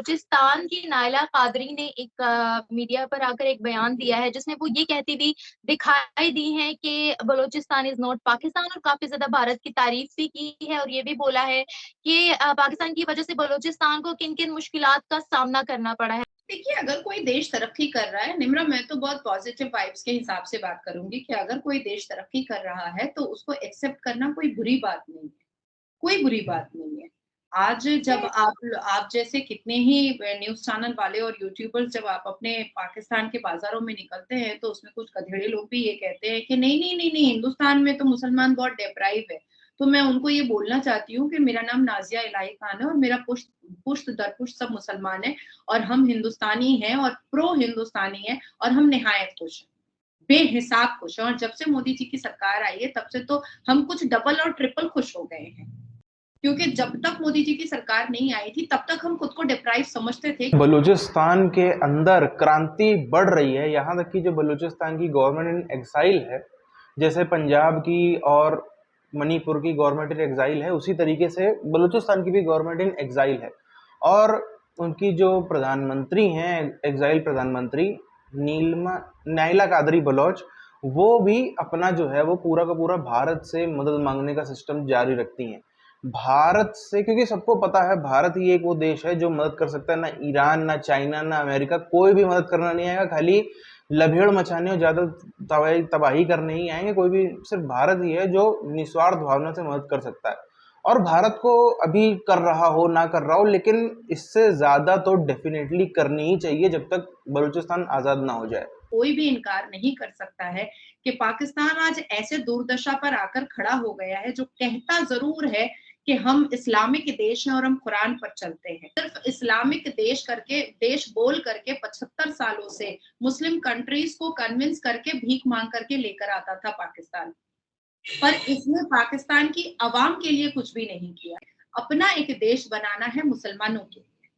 बलूचिस्तान की नायला कादरी ने एक मीडिया पर आकर एक बयान दिया है जिसमें वो ये कहती हुई दिखाई दी है कि बलूचिस्तान इज नॉट पाकिस्तान, और काफी ज्यादा भारत की तारीफ भी की है और ये भी बोला है कि पाकिस्तान की वजह से बलूचिस्तान को किन किन मुश्किलात का सामना करना पड़ा है। देखिए, अगर कोई देश तरक्की कर रहा है, निम्रा, मैं तो बहुत पॉजिटिव वाइब्स के हिसाब से बात करूंगी कि अगर कोई देश तरक्की कर रहा है तो उसको एक्सेप्ट करना कोई बुरी बात नहीं है, कोई बुरी बात नहीं है। आज जब आप जैसे कितने ही न्यूज़ चैनल वाले और यूट्यूबर्स जब आप अपने पाकिस्तान के बाज़ारों में निकलते हैं, तो उसमें कुछ गधेड़े लोग भी ये कहते हैं कि नहीं, नहीं, नहीं, नहीं, हिंदुस्तान में तो मुसलमान बहुत डिप्राइव है। तो मैं उनको ये बोलना चाहती हूँ कि मेरा नाम नाज़िया इलाही खान है और मेरा पुश्त दर पुश्त सब मुसलमान हैं और हम हिंदुस्तानी हैं और प्रो हिंदुस्तानी हैं और हम निहायत खुश हैं, बेहिसाब खुश हैं, और जब से मोदी जी की सरकार आई है, तब से तो हम कुछ डबल और ट्रिपल खुश हो गए हैं। क्योंकि जब तक मोदी जी की सरकार नहीं आई थी, तब तक हम खुद को डिप्राइव समझते थे। बलूचिस्तान के अंदर क्रांति बढ़ रही है, यहाँ तक कि जो बलूचिस्तान की गवर्नमेंट इन एग्जाइल है, जैसे पंजाब की और मणिपुर की गवर्नमेंट इन एग्जाइल है, उसी तरीके से बलूचिस्तान की भी गवर्नमेंट इन एग्जाइल है। और उनकी जो प्रधानमंत्री हैं, एग्जाइल प्रधानमंत्री नीलमा नाइला कादरी बलोच, वो भी अपना जो है वो पूरा का पूरा भारत से मदद मांगने का सिस्टम जारी रखती हैं। भारत से, क्योंकि सबको पता है भारत ही एक वो देश है जो मदद कर सकता है, ना ईरान, ना चाइना, ना अमेरिका, कोई भी मदद करना नहीं आएगा, खाली लभेड़ मचाने और ज्यादा तबाही करने ही आएंगे। कोई भी, सिर्फ भारत ही है जो निस्वार्थ भावना से मदद कर सकता है। और भारत को अभी कर रहा हो ना कर रहा हो, लेकिन इससे ज्यादा तो डेफिनेटली करनी ही चाहिए जब तक बलूचिस्तान आजाद ना हो जाए। कोई भी इनकार नहीं कर सकता है कि पाकिस्तान आज ऐसे दुर्दशा पर आकर खड़ा हो गया है, जो कहता जरूर है कि हम इस्लामिक देश हैं और हम कुरान पर चलते हैं। सिर्फ इस्लामिक देश करके, देश बोल करके 75 सालों से मुस्लिम कंट्रीज को कन्विंस करके भीख मांग करके लेकर आता था पाकिस्तान, पर इसने पाकिस्तान की आवाम के लिए कुछ भी नहीं किया। अपना एक देश बनाना है मुसलमानों के लिए,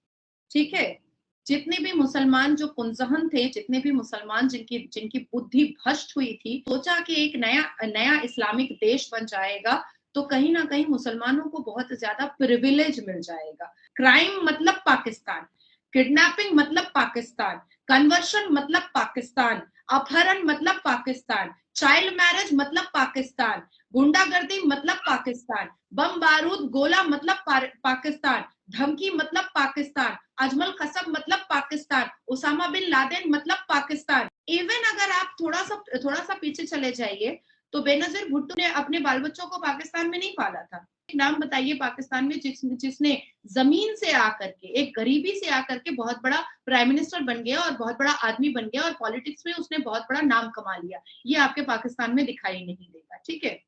ठीक है। जितने भी मुसलमान जो पुंजहन थे, जितने भी मुसलमान जिनकी जिनकी बुद्धि भ्रष्ट हुई थी, सोचा कि एक नया नया इस्लामिक देश बन जाएगा तो कहीं ना कहीं मुसलमानों को बहुत ज्यादा प्रिविलेज मिल जाएगा। क्राइम मतलब पाकिस्तान, किडनैपिंग मतलब पाकिस्तान, कन्वर्शन मतलब पाकिस्तान, अपहरण मतलब पाकिस्तान, चाइल्ड मैरिज मतलब पाकिस्तान, गुंडागर्दी मतलब पाकिस्तान, बम बारूद गोला मतलब पाकिस्तान, धमकी मतलब पाकिस्तान, अजमल कसब मतलब पाकिस्तान, उसामा बिन लादेन मतलब पाकिस्तान। इवन अगर आप थोड़ा सा पीछे चले जाइए तो बेनजीर भुट्टो ने अपने बाल बच्चों को पाकिस्तान में नहीं पाला था। एक नाम बताइए पाकिस्तान में जिसने जमीन से आकर के, एक गरीबी से आकर के बहुत बड़ा प्राइम मिनिस्टर बन गया और बहुत बड़ा आदमी बन गया और पॉलिटिक्स में उसने बहुत बड़ा नाम कमा लिया। ये आपके पाकिस्तान में दिखाई नहीं देगा, ठीक है।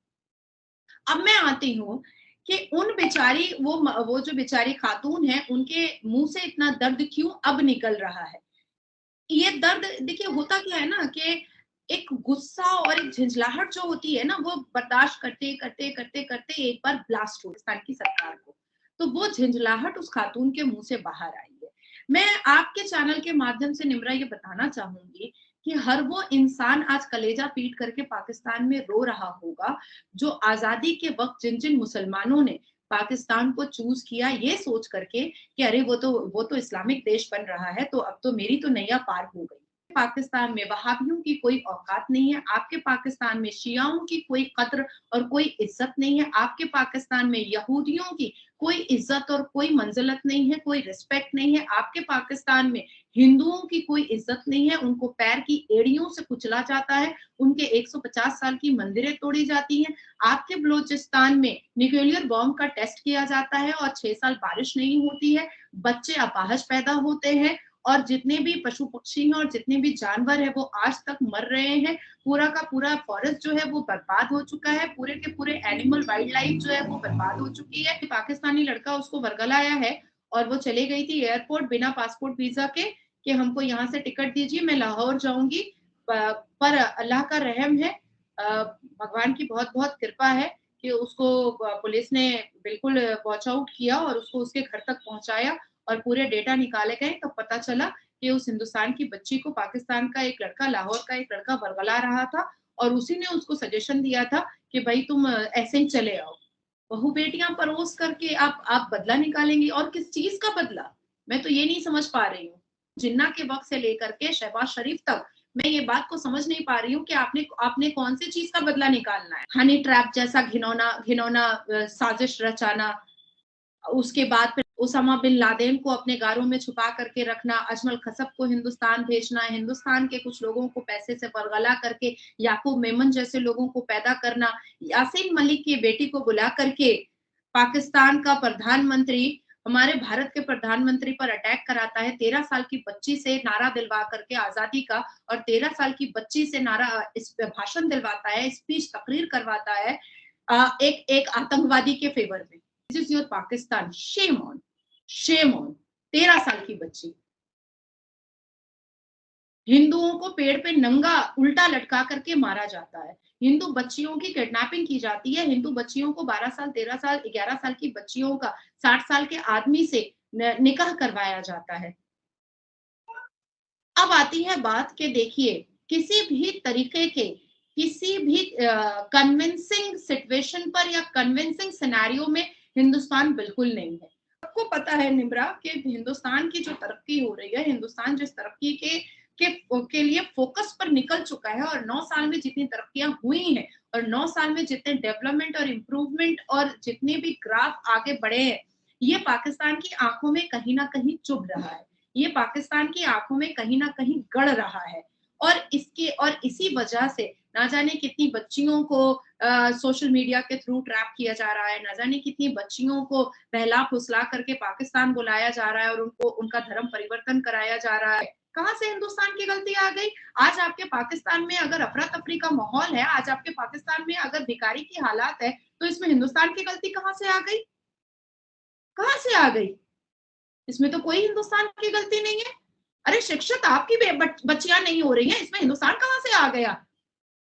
अब मैं आती हूँ कि उन बेचारी वो जो बेचारी खातून है, उनके मुंह से इतना दर्द क्यों अब निकल रहा है। ये दर्द देखिए, होता क्या है ना कि एक गुस्सा और एक झंझलाहट जो होती है ना, वो बर्दाश्त करते करते करते करते एक बार ब्लास्ट हो पाकिस्तान की सरकार को, तो वो झंझलाहट उस खातून के मुंह से बाहर आई है। मैं आपके चैनल के माध्यम से निम्रा ये बताना चाहूंगी कि हर वो इंसान आज कलेजा पीट करके पाकिस्तान में रो रहा होगा, जो आजादी के वक्त जिन जिन मुसलमानों ने पाकिस्तान को चूज किया ये सोच करके कि अरे वो तो इस्लामिक देश बन रहा है, तो अब तो मेरी तो नैया पार हो गई। पाकिस्तान में वहाबियों की कोई औकात नहीं है, आपके पाकिस्तान में शियाओं की कोई कद्र और कोई इज्जत नहीं है, आपके पाकिस्तान में यहूदियों की कोई इज्जत और कोई मंजिलत नहीं है, कोई रिस्पेक्ट नहीं है, आपके पाकिस्तान में हिंदुओं की कोई इज्जत नहीं है, उनको पैर की एड़ियों से कुचला जाता है, उनके 150 साल की मंदिरें तोड़ी जाती हैं। आपके बलूचिस्तान में न्यूक्लियर बॉम्ब का टेस्ट किया जाता है और 6 साल बारिश नहीं होती है, बच्चे अपाहज पैदा होते हैं, और जितने भी पशु पक्षी हैं और जितने भी जानवर हैं वो आज तक मर रहे हैं। पूरा का पूरा फॉरेस्ट जो है वो बर्बाद हो चुका है, पूरे के पूरे एनिमल वाइल्ड लाइफ जो है वो बर्बाद हो चुकी है। पाकिस्तानी लड़का उसको वर्गलाया है और वो चले गई थी एयरपोर्ट बिना पासपोर्ट वीजा के कि हमको यहाँ से टिकट दीजिए, मैं लाहौर जाऊंगी। पर अल्लाह का रहम है, भगवान की बहुत बहुत कृपा है कि उसको पुलिस ने बिल्कुल वॉच आउट किया और उसको उसके घर तक पहुंचाया और पूरे डेटा निकाले गए, तो पता चला कि उस हिंदुस्तान की बच्ची को पाकिस्तान का एक लड़का, लाहौर का एक लड़का वर्गला रहा था और उसी ने उसको सजेशन दिया था कि भाई तुम ऐसे ही चले आओ। बहू बेटियां परोस करके आप बदला निकालेंगे, और किस चीज का बदला? मैं तो ये नहीं समझ पा रही हूँ। जिन्ना के वक्त से लेकर के शहबाज शरीफ तक मैं ये बात को समझ नहीं पा रही हूँ कि आपने आपने कौन सी चीज का बदला निकालना है। हनी ट्रैप जैसा घिनौना घिनौना साजिश रचाना, उसके बाद फिर उसामा बिन लादेन को अपने गारों में छुपा करके रखना, अजमल खसब को हिंदुस्तान भेजना, हिंदुस्तान के कुछ लोगों को पैसे से बरगला करके याकूब मेमन जैसे लोगों को पैदा करना, यासीन मलिक की बेटी को बुला करके पाकिस्तान का प्रधानमंत्री हमारे भारत के प्रधानमंत्री पर अटैक कराता है, 13 साल की बच्ची से नारा दिलवा करके आजादी का, और 13 साल की बच्ची से नारा इस भाषण दिलवाता है, स्पीच तकरीर करवाता है एक आतंकवादी के फेवर में। This is your Pakistan, shame on, shame on. 13 साल की बच्ची, हिंदुओं को पेड़ पे नंगा उल्टा लटका करके मारा जाता है, हिंदू बच्चियों की किडनैपिंग की जाती है, हिंदू बच्चियों को 12 साल 13 साल 11 साल की बच्चियों का 60 साल के आदमी से निकाह करवाया जाता है। अब आती है बात के देखिए किसी भी तरीके के किसी भी कन्विंसिंग सिचुएशन पर या कन्विंसिंग सिनेरियो में हिंदुस्तान बिल्कुल नहीं है। आपको पता है निम्रा कि हिंदुस्तान की जो तरक्की हो रही है, हिंदुस्तान जिस तरक्की के लिए फोकस पर निकल चुका है, और 9 साल में जितनी तरक्कियां हुई हैं और 9 साल में जितने डेवलपमेंट और इम्प्रूवमेंट और जितने भी ग्राफ आगे बढ़े हैं, ये पाकिस्तान की आंखों में कहीं ना कहीं चुभ रहा है, ये पाकिस्तान की आंखों में कहीं ना कहीं गड़ रहा है। और इसी वजह से ना जाने कितनी बच्चियों को सोशल मीडिया के थ्रू ट्रैप किया जा रहा है, ना जाने कितनी बच्चियों को बहला फुसला करके पाकिस्तान बुलाया जा रहा है और उनको उनका धर्म परिवर्तन कराया जा रहा है। कहां से हिंदुस्तान की गलती आ गई? आज आपके पाकिस्तान में अगर अफरा तफरी का माहौल है, आज आपके पाकिस्तान में अगर भिखारी की हालात है, तो इसमें हिंदुस्तान की गलती कहां से आ गई? कहां से आ गई? इसमें तो कोई हिंदुस्तान की गलती नहीं है। अरे शिक्षित आपकी बच्चियां नहीं हो रही हैं, इसमें हिंदुस्तान कहां से आ गया?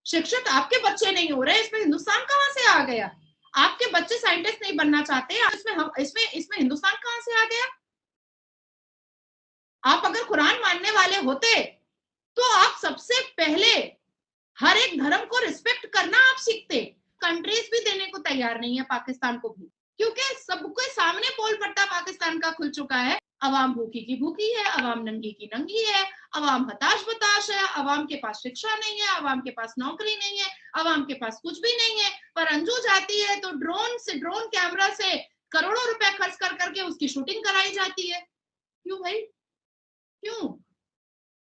शिक्षित आपके बच्चे नहीं हो रहे, इसमें हिंदुस्तान कहां से आ गया? आपके बच्चे साइंटिस्ट नहीं बनना चाहते, इसमें हिंदुस्तान कहां से आ गया? आप अगर कुरान मानने वाले होते तो आप सबसे पहले हर एक धर्म को रिस्पेक्ट करना आप सीखते। कंट्रीज भी देने को तैयार नहीं है पाकिस्तान को भी, क्योंकि सबके सामने पोल पट्टा पाकिस्तान का खुल चुका है। अवाम भूखी की भूखी है, अवाम नंगी की नंगी है, अवाम हताश बताश है, अवाम के पास शिक्षा नहीं है, अवाम के पास नौकरी नहीं है, अवाम के पास कुछ भी नहीं है। पर अंजू जाती है तो ड्रोन कैमरा से करोड़ों रुपए खर्च कर करके उसकी शूटिंग कराई जाती है। क्यों भाई, क्यों?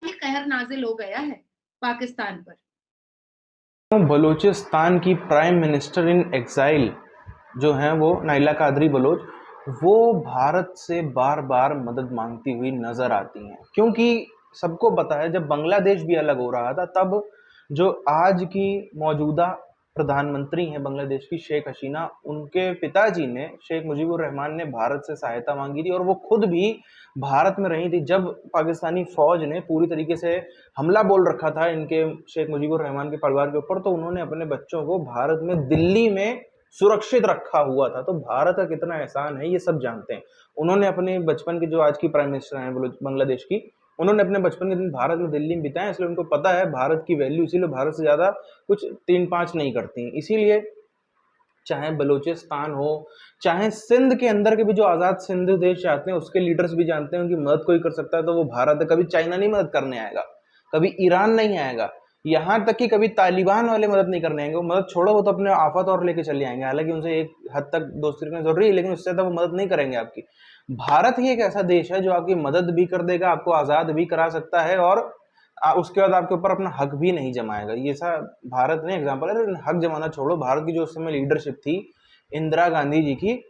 ये कहर नाजिल हो गया है पाकिस्तान पर। बलूचिस्तान की प्राइम मिनिस्टर इन एग्जाइल जो हैं वो नाइला कादरी बलोच, वो भारत से बार बार मदद मांगती हुई नजर आती हैं, क्योंकि सबको पता है जब बांग्लादेश भी अलग हो रहा था तब जो आज की मौजूदा प्रधानमंत्री हैं बांग्लादेश की शेख हसीना, उनके पिताजी ने शेख मुजीबुर रहमान ने भारत से सहायता मांगी थी और वो खुद भी भारत में रही थी जब पाकिस्तानी फौज ने पूरी तरीके से हमला बोल रखा था इनके शेख मुजीबुर रहमान के परिवार के ऊपर, तो उन्होंने अपने बच्चों को भारत में दिल्ली में सुरक्षित रखा हुआ था। तो भारत का कितना एहसान है ये सब जानते हैं। उन्होंने अपने बचपन के, जो आज की प्राइम मिनिस्टर हैं बांग्लादेश की, उन्होंने अपने बचपन के दिन भारत में दिल्ली में बिताए, इसलिए उनको पता है भारत की वैल्यू, इसीलिए भारत से ज़्यादा कुछ 3-5 नहीं करती। इसीलिए चाहे बलूचिस्तान हो, चाहे सिंध के अंदर के भी जो आज़ाद सिंध देश चाहते हैं उसके लीडर्स भी जानते हैं उनकी मदद कोई कर सकता है तो वो भारत है। कभी चाइना नहीं मदद करने आएगा, कभी ईरान नहीं आएगा, यहाँ तक कि कभी तालिबान वाले मदद नहीं करने आएंगे। वो मदद छोड़ो, वो तो अपने आफत और लेके चले आएंगे, हालांकि उनसे एक हद तक दोस्ती रखना जरूरी है, लेकिन उससे ज्यादा वो मदद नहीं करेंगे आपकी। भारत ही एक ऐसा देश है जो आपकी मदद भी कर देगा, आपको आज़ाद भी करा सकता है और उसके बाद आपके ऊपर अपना हक भी नहीं जमाएगा। ये सा भारत ने एग्जाम्पल है। हक जमाना छोड़ो, भारत की जो उस समय लीडरशिप थी इंदिरा गांधी जी की,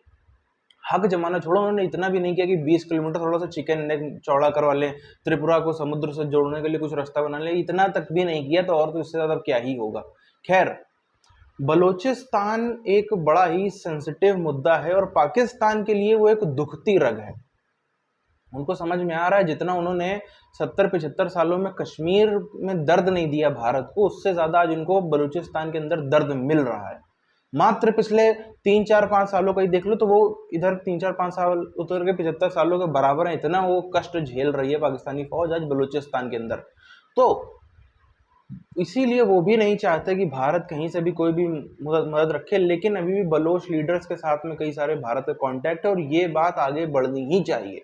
हक जमाना छोड़ो, उन्होंने इतना भी नहीं किया कि 20 किलोमीटर थोड़ा सा चिकन नेक चौड़ा करवा लें, त्रिपुरा को समुद्र से जोड़ने के लिए कुछ रास्ता बना लें, इतना तक भी नहीं किया, तो और तो इससे ज़्यादा क्या ही होगा। खैर, बलूचिस्तान एक बड़ा ही सेंसिटिव मुद्दा है और पाकिस्तान के लिए वो एक दुखती रग है। उनको समझ में आ रहा है जितना उन्होंने 70-75 सालों में कश्मीर में दर्द नहीं दिया भारत को, उससे ज़्यादा आज इनको बलूचिस्तान के अंदर दर्द मिल रहा है। मात्र पिछले 3-4-5 सालों का ही देख लो तो वो इधर 3-4-5 साल उतर के 75 सालों के बराबर है, इतना वो कष्ट झेल रही है पाकिस्तानी फौज आज बलूचिस्तान के अंदर। तो इसीलिए वो भी नहीं चाहते कि भारत कहीं से भी कोई भी मदद रखे, लेकिन अभी भी बलोच लीडर्स के साथ में कई सारे भारत के कॉन्टैक्ट है और ये बात आगे बढ़नी ही चाहिए।